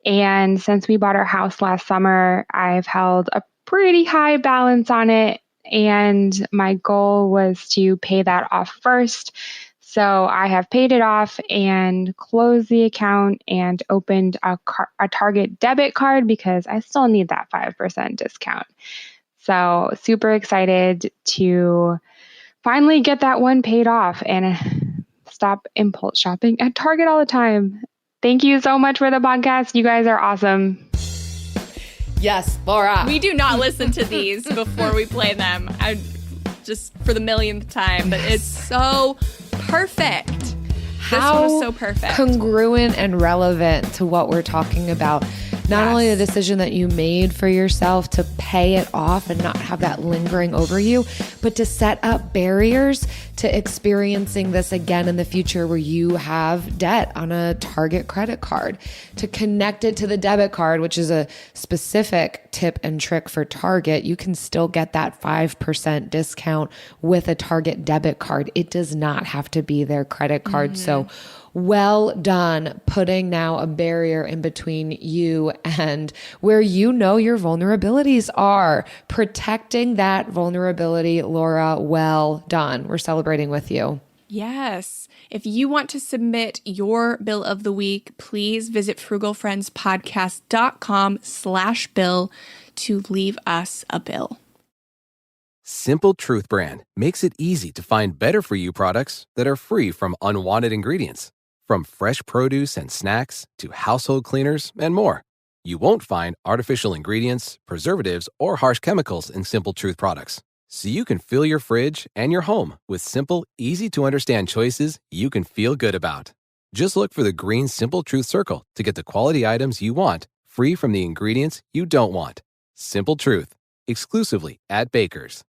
And since we bought our house last summer, I've held a pretty high balance on it. And my goal was to pay that off first. So I have paid it off and closed the account and opened a Target debit card because I still need that 5% discount. So super excited to finally get that one paid off and stop impulse shopping at Target all the time. Thank you so much for the podcast. You guys are awesome. Yes, Laura. We do not listen to these before we play them. Just for the millionth time, but it's so perfect. This one is so perfect. Congruent and relevant to what we're talking about. Not only the decision that you made for yourself to pay it off and not have that lingering over you, but to set up barriers to experiencing this again in the future where you have debt on a Target credit card, to connect it to the debit card, which is a specific tip and trick for Target. You can still get that 5% discount with a Target debit card. It does not have to be their credit card. Mm-hmm. So well done putting now a barrier in between you and where you know your vulnerabilities are. Protecting that vulnerability, Laura, well done. We're celebrating with you. Yes. If you want to submit your bill of the week, please visit frugalfriendspodcast.com/bill to leave us a bill. Simple Truth brand makes it easy to find better for you products that are free from unwanted ingredients. From fresh produce and snacks to household cleaners and more. You won't find artificial ingredients, preservatives, or harsh chemicals in Simple Truth products. So you can fill your fridge and your home with simple, easy-to-understand choices you can feel good about. Just look for the green Simple Truth circle to get the quality items you want, free from the ingredients you don't want. Simple Truth, exclusively at Baker's.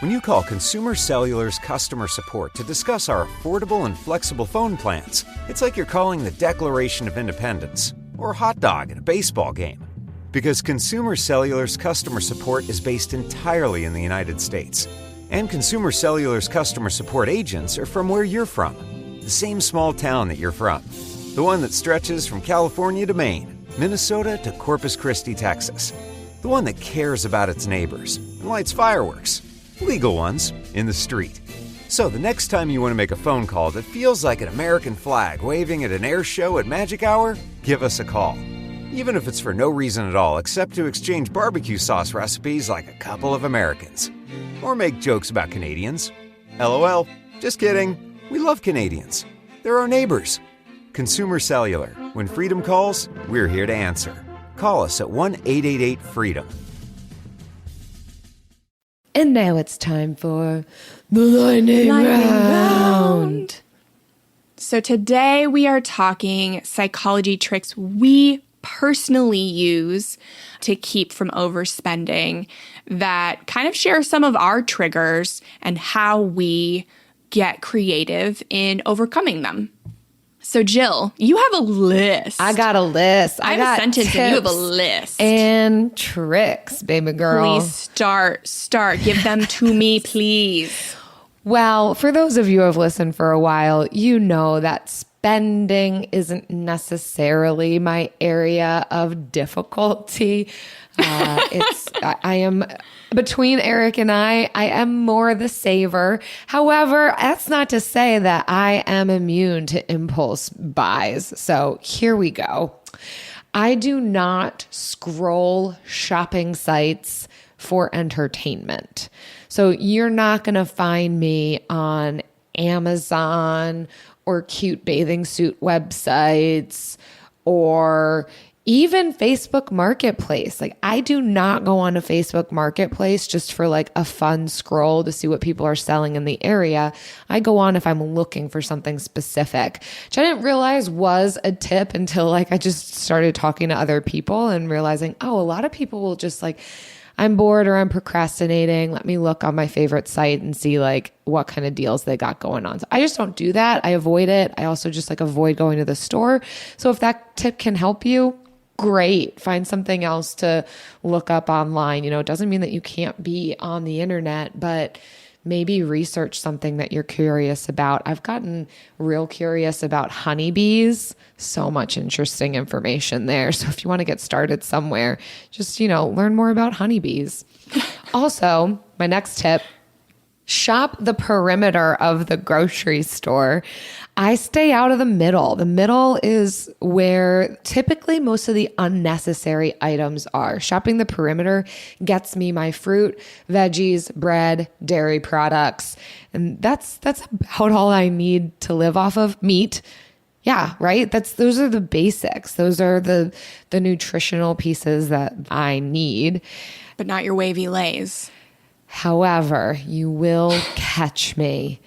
When you call Consumer Cellular's customer support to discuss our affordable and flexible phone plans, it's like you're calling the Declaration of Independence or a hot dog at a baseball game. Because Consumer Cellular's customer support is based entirely in the United States. And Consumer Cellular's customer support agents are from where you're from. The same small town that you're from. The one that stretches from California to Maine, Minnesota to Corpus Christi, Texas. The one that cares about its neighbors and lights fireworks. Legal ones, in the street. So the next time you want to make a phone call that feels like an American flag waving at an air show at magic hour, give us a call. Even if it's for no reason at all except to exchange barbecue sauce recipes like a couple of Americans. Or make jokes about Canadians. LOL, just kidding. We love Canadians. They're our neighbors. Consumer Cellular. When freedom calls, we're here to answer. Call us at 1-888-FREEDOM. And now it's time for the lightning round. So today we are talking psychology tricks we personally use to keep from overspending that kind of share some of our triggers and how we get creative in overcoming them. So Jill, you have a list. I got a list. I have a sentence and you have a list. And tricks, baby girl. Please start. Give them to me, please. Well, for those of you who have listened for a while, you know that spending isn't necessarily my area of difficulty. I am between Eric and I am more the saver. However, that's not to say that I am immune to impulse buys. So here we go. I do not scroll shopping sites for entertainment. So you're not going to find me on Amazon or cute bathing suit websites or even Facebook Marketplace. Like, I do not go on a Facebook Marketplace just for like a fun scroll to see what people are selling in the area. I go on if I'm looking for something specific, which I didn't realize was a tip until like I just started talking to other people and realizing, oh, a lot of people will just like, I'm bored or I'm procrastinating. Let me look on my favorite site and see like what kind of deals they got going on. So I just don't do that. I avoid it. I also just like avoid going to the store. So if that tip can help you, great. Find something else to look up online. You know, it doesn't mean that you can't be on the internet, but maybe research something that you're curious about. I've gotten real curious about honeybees. So much interesting information there. So if you want to get started somewhere, just, you know, learn more about honeybees. Also, my next tip, shop the perimeter of the grocery store. I stay out of the middle. The middle is where typically most of the unnecessary items are. Shopping the perimeter gets me my fruit, veggies, bread, dairy products. And that's about all I need to live off of. Meat. Yeah, right? Those are the basics. Those are the nutritional pieces that I need. But not your wavy lays. However, you will catch me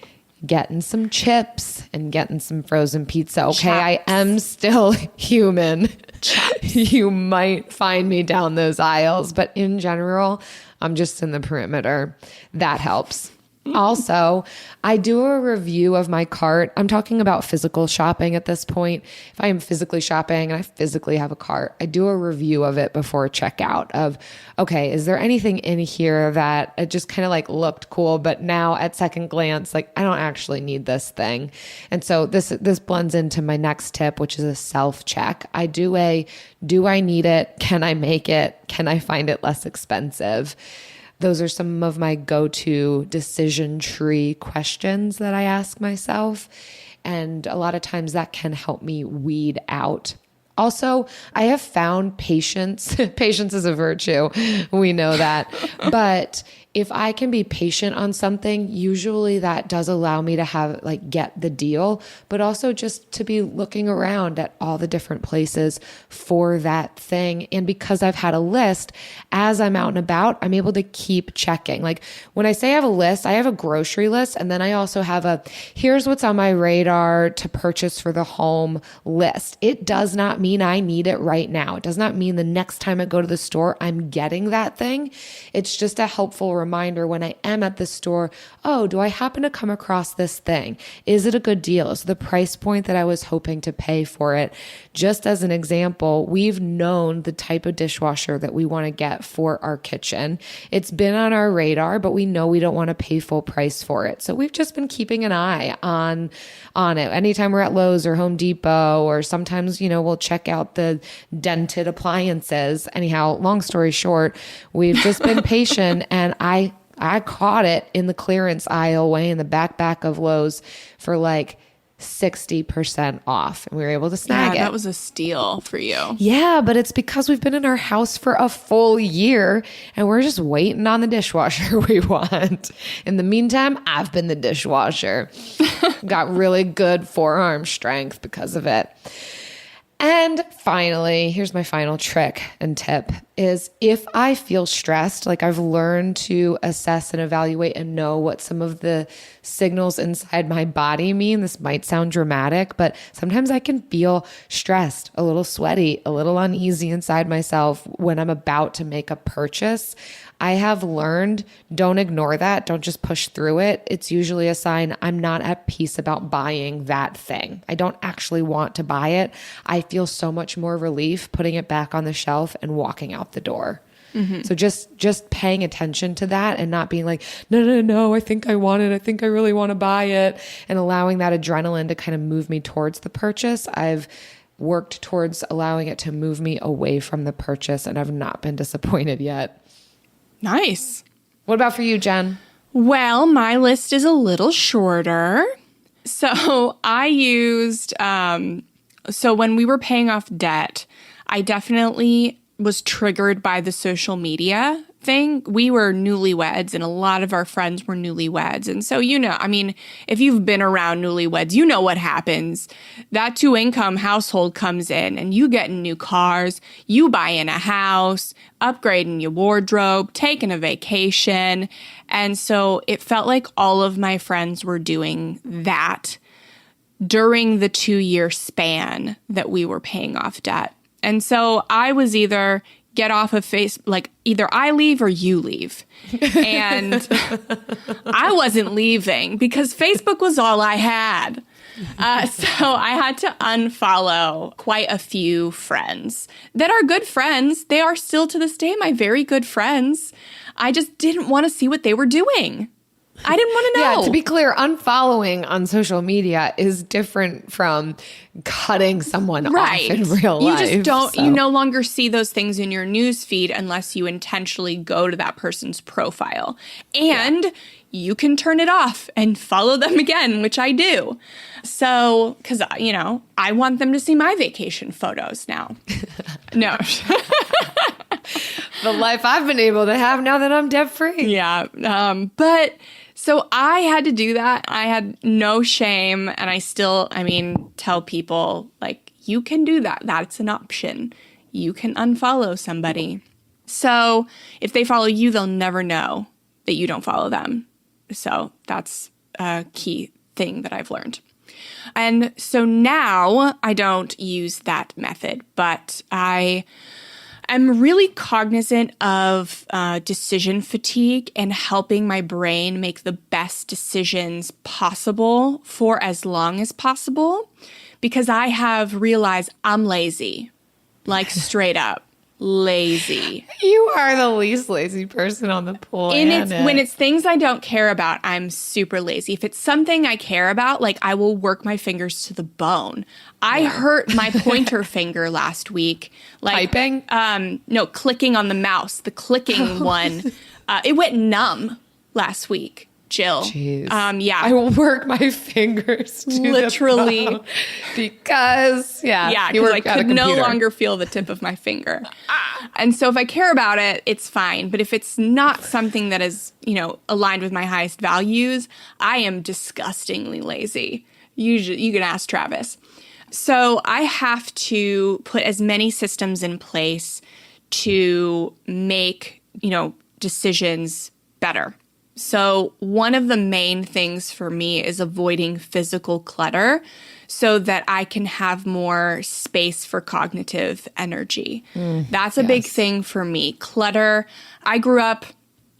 getting some chips and getting some frozen pizza. Okay, Chaps. I am still human. You might find me down those aisles, but in general, I'm just in the perimeter. That helps. Also, I do a review of my cart. I'm talking about physical shopping at this point. If I am physically shopping and I physically have a cart, I do a review of it before checkout of, okay, is there anything in here that it just kind of like looked cool, but now at second glance, like I don't actually need this thing. And so this blends into my next tip, which is a self-check. I do I need it? Can I make it? Can I find it less expensive? Those are some of my go-to decision tree questions that I ask myself. And a lot of times that can help me weed out. Also, I have found patience. Patience is a virtue. We know that. But if I can be patient on something, usually that does allow me to get the deal, but also just to be looking around at all the different places for that thing. And because I've had a list, as I'm out and about, I'm able to keep checking. Like when I say I have a list, I have a grocery list. And then I also have here's what's on my radar to purchase for the home list. It does not mean I need it right now. It does not mean the next time I go to the store, I'm getting that thing. It's just a helpful reminder when I am at the store, oh, do I happen to come across this thing? Is it a good deal? Is the price point that I was hoping to pay for it? Just as an example, we've known the type of dishwasher that we want to get for our kitchen. It's been on our radar, but we know we don't want to pay full price for it. So we've just been keeping an eye on it. Anytime we're at Lowe's or Home Depot, or sometimes, we'll check out the dented appliances. Anyhow, long story short, we've just been patient, and I caught it in the clearance aisle way in the back of Lowe's for like 60% off, and we were able to snag it. That was a steal for you. Yeah, but it's because we've been in our house for a full year and we're just waiting on the dishwasher we want. In the meantime, I've been the dishwasher. Got really good forearm strength because of it. And finally, here's my final trick and tip is if I feel stressed, like I've learned to assess and evaluate and know what some of the signals inside my body mean. This might sound dramatic, but sometimes I can feel stressed, a little sweaty, a little uneasy inside myself when I'm about to make a purchase. I have learned, don't ignore that. Don't just push through it. It's usually a sign I'm not at peace about buying that thing. I don't actually want to buy it. I feel so much more relief putting it back on the shelf and walking out the door. Mm-hmm. So just paying attention to that and not being like, no, I think I want it. I think I really want to buy it. And allowing that adrenaline to kind of move me towards the purchase. I've worked towards allowing it to move me away from the purchase, and I've not been disappointed yet. Nice. What about for you, Jen? Well, my list is a little shorter. So I used, so when we were paying off debt, I definitely was triggered by the social media thing. We were newlyweds and a lot of our friends were newlyweds. And so, if you've been around newlyweds, you know what happens. That 2-income household comes in and you get in new cars, you buy in a house, upgrading your wardrobe, taking a vacation. And so it felt like all of my friends were doing that during the 2-year span that we were paying off debt. And so I was either get off of either I leave or you leave. And I wasn't leaving because Facebook was all I had. So I had to unfollow quite a few friends that are good friends. They are still to this day my very good friends. I just didn't want to see what they were doing. I didn't want to know. Yeah, to be clear, unfollowing on social media is different from cutting someone off in real life. You just don't, you no longer see those things in your news feed unless you intentionally go to that person's profile. And you can turn it off and follow them again, which I do. So, because, I want them to see my vacation photos now. No. The life I've been able to have now that I'm debt free. Yeah. But so I had to do that. I had no shame. And I still, tell people, you can do that. That's an option. You can unfollow somebody. So if they follow you, they'll never know that you don't follow them. So that's a key thing that I've learned. And so now I don't use that method, but I'm really cognizant of decision fatigue and helping my brain make the best decisions possible for as long as possible, because I have realized I'm lazy, straight up lazy. You are the least lazy person on the planet. When it's things I don't care about, I'm super lazy. If it's something I care about, I will work my fingers to the bone. I hurt my pointer finger last week. Typing? No, clicking on the mouse. The clicking one. It went numb last week, Jill. Jeez. Yeah. I will work my fingers to literally the bone because because I could no longer feel the tip of my finger. And so if I care about it, it's fine. But if it's not something that is, aligned with my highest values, I am disgustingly lazy. Usually, you can ask Travis. So I have to put as many systems in place to make, decisions better. So one of the main things for me is avoiding physical clutter so that I can have more space for cognitive energy. That's a big thing for me. Clutter. I grew up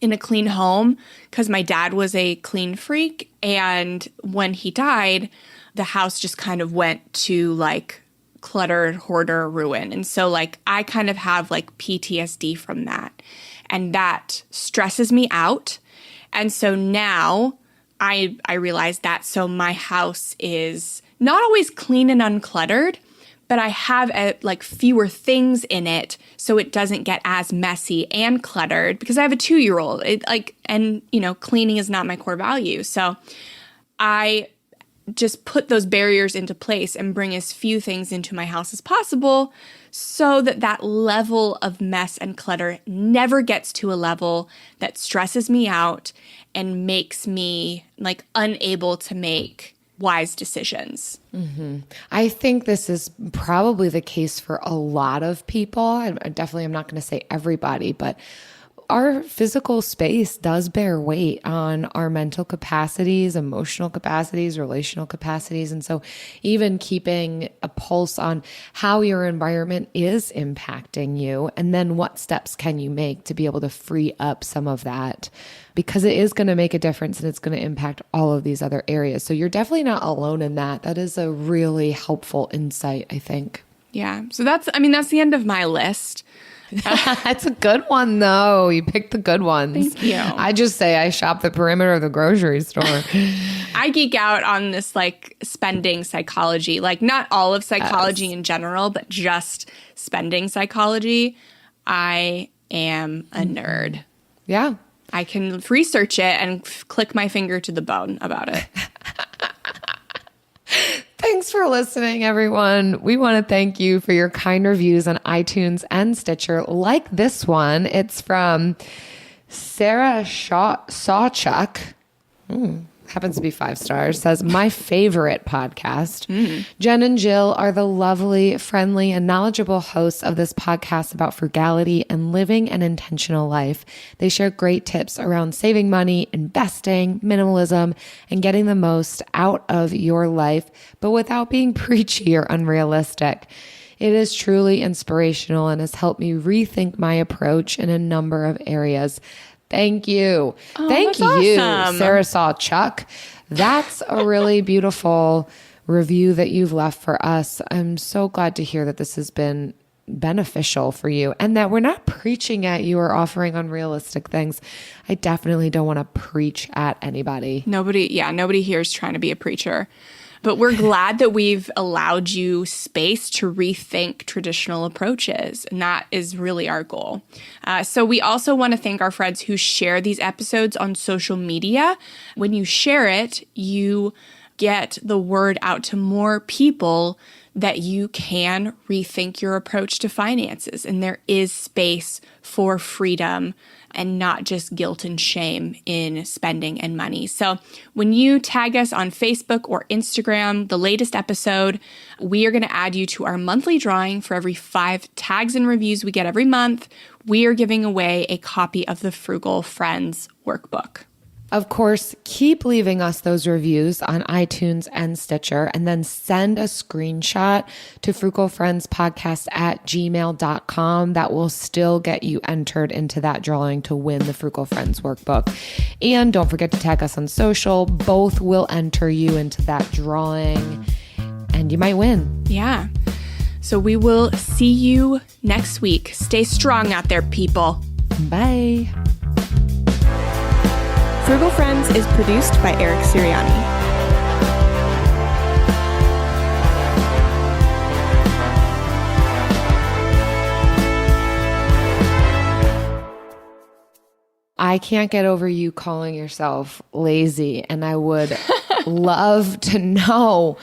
in a clean home because my dad was a clean freak. And when he died, the house just kind of went to like clutter, hoarder, ruin. And so like I kind of have like PTSD from that. And that stresses me out. And so now I realize that. So my house is not always clean and uncluttered, but I have like fewer things in it so it doesn't get as messy and cluttered because I have a 2-year-old. And you know, cleaning is not my core value. So I just put those barriers into place and bring as few things into my house as possible so that that level of mess and clutter never gets to a level that stresses me out and makes me like unable to make wise decisions. I think this is probably the case for a lot of people. I definitely am not going to say everybody, but our physical space does bear weight on our mental capacities, emotional capacities, relational capacities. And so even keeping a pulse on how your environment is impacting you, and then what steps can you make to be able to free up some of that, because it is going to make a difference and it's going to impact all of these other areas. So you're definitely not alone in that. That is a really helpful insight, I think. Yeah. So that's the end of my list. That's a good one, though. You picked the good ones. Thank you. I just say I shop the perimeter of the grocery store. I geek out on this like spending psychology, like not all of psychology in general, but just spending psychology. I am a nerd. Yeah. I can research it and click my finger to the bone about it. Thanks for listening, everyone. We want to thank you for your kind reviews on iTunes and Stitcher, like this one. It's from Sarah Sawchuk. Happens to be 5 stars. Says, my favorite podcast. Jen and Jill are the lovely, friendly, and knowledgeable hosts of this podcast about frugality and living an intentional life. They share great tips around saving money, investing, minimalism, and getting the most out of your life, but without being preachy or unrealistic. It is truly inspirational and has helped me rethink my approach in a number of areas. Thank you. Thank you, awesome. Sarah Sawchuk. That's a really beautiful review that you've left for us. I'm so glad to hear that this has been beneficial for you and that we're not preaching at you or offering unrealistic things. I definitely don't want to preach at anybody. Nobody here is trying to be a preacher. But we're glad that we've allowed you space to rethink traditional approaches. And that is really our goal. So we also want to thank our friends who share these episodes on social media. When you share it, you get the word out to more people that you can rethink your approach to finances. And there is space for freedom and not just guilt and shame in spending and money. So when you tag us on Facebook or Instagram, the latest episode, we are going to add you to our monthly drawing. For every 5 tags and reviews we get every month, we are giving away a copy of the Frugal Friends workbook. Of course, keep leaving us those reviews on iTunes and Stitcher, and then send a screenshot to frugalfriendspodcast@gmail.com. That will still get you entered into that drawing to win the Frugal Friends workbook. And don't forget to tag us on social. Both will enter you into that drawing, and you might win. Yeah. So we will see you next week. Stay strong out there, people. Bye. Frugal Friends is produced by Eric Sirianni. I can't get over you calling yourself lazy, and I would love to know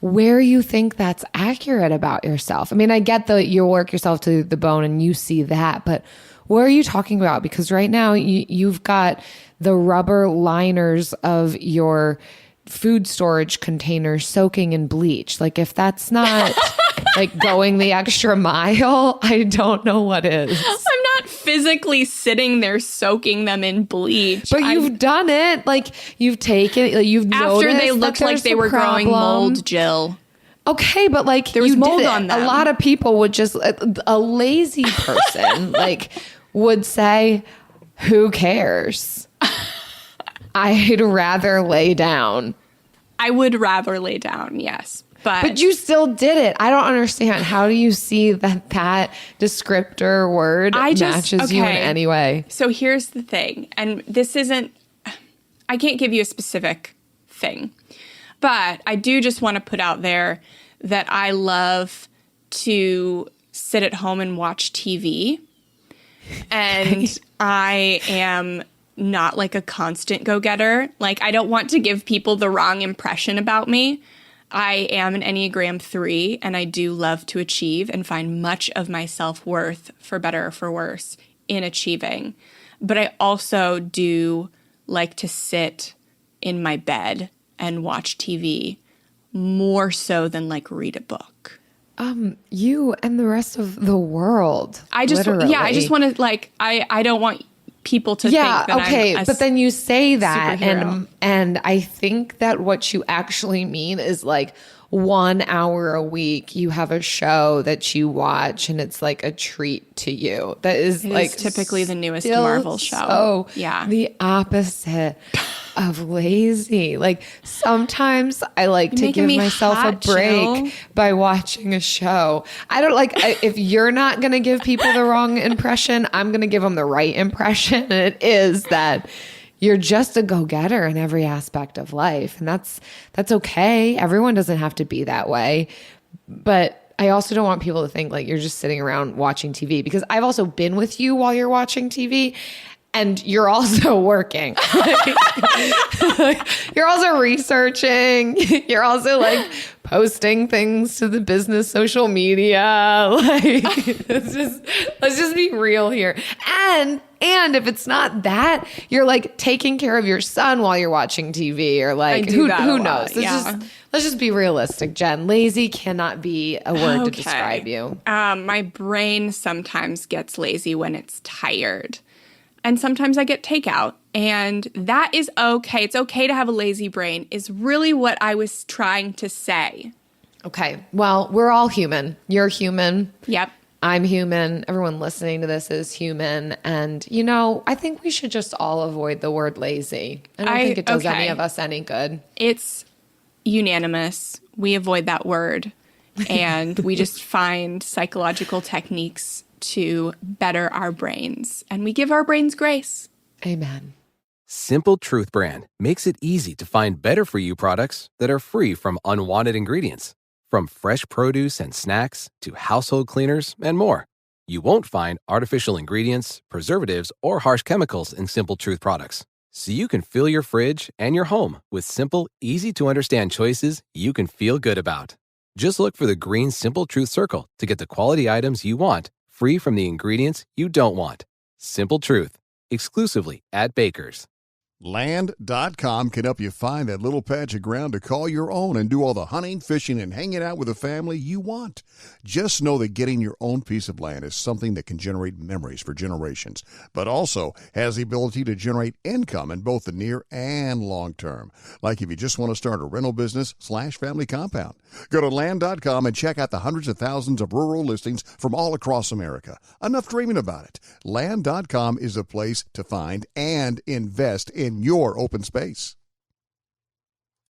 where you think that's accurate about yourself. I mean, I get that you work yourself to the bone and you see that, but what are you talking about? Because right now you've got the rubber liners of your food storage containers soaking in bleach. Like, if that's not like going the extra mile, I don't know what is. I'm not physically sitting there soaking them in bleach. But you've done it. Like, you've taken, you've noticed after they looked like they were growing mold, Jill. Okay, but like, there was mold on them. A lot of people would just, a lazy person like would say, who cares? I'd rather lay down. I would rather lay down, yes. But you still did it. I don't understand. How do you see that descriptor word matches you in any way? So here's the thing. And this isn't, I can't give you a specific thing. But I do just want to put out there that I love to sit at home and watch TV. And I am not like a constant go-getter. Like, I don't want to give people the wrong impression about me. I am an Enneagram 3, and I do love to achieve and find much of my self-worth, for better or for worse, in achieving. But I also do like to sit in my bed and watch TV more so than like read a book. You and the rest of the world. I just want to like, I don't want people to think that I'm but then you say that superhero. and I think that what you actually mean is like 1 hour a week you have a show that you watch and it's like a treat to you. That is typically the newest Marvel show. So the opposite of lazy. Like, sometimes I like to give myself a break by watching a show. I don't like, if you're not going to give people the wrong impression, I'm going to give them the right impression. And it is that you're just a go-getter in every aspect of life. And that's okay. Everyone doesn't have to be that way. But I also don't want people to think like you're just sitting around watching TV, because I've also been with you while you're watching TV. And you're also working. You're also researching. You're also like posting things to the business social media. Like, let's just be real here. And if it's not that, you're like taking care of your son while you're watching TV, or like who knows? Let's just be realistic, Jen. Lazy cannot be a word to describe you. My brain sometimes gets lazy when it's tired. And sometimes I get takeout, and that is okay. It's okay to have a lazy brain, is really what I was trying to say. Okay. Well, we're all human. You're human. Yep. I'm human. Everyone listening to this is human. And, I think we should just all avoid the word lazy. I don't think it does any of us any good. It's unanimous. We avoid that word, and we just find psychological techniques to better our brains, and we give our brains grace. Amen. Simple Truth brand makes it easy to find better-for-you products that are free from unwanted ingredients. From fresh produce and snacks to household cleaners and more. You won't find artificial ingredients, preservatives, or harsh chemicals in Simple Truth products. So you can fill your fridge and your home with simple, easy-to-understand choices you can feel good about. Just look for the green Simple Truth circle to get the quality items you want, free from the ingredients you don't want. Simple Truth, exclusively at Baker's. Land.com can help you find that little patch of ground to call your own and do all the hunting, fishing, and hanging out with the family you want. Just know that getting your own piece of land is something that can generate memories for generations, but also has the ability to generate income in both the near and long term. Like if you just want to start a rental business / family compound. Go to Land.com and check out the hundreds of thousands of rural listings from all across America. Enough dreaming about it. Land.com is a place to find and invest in your open space.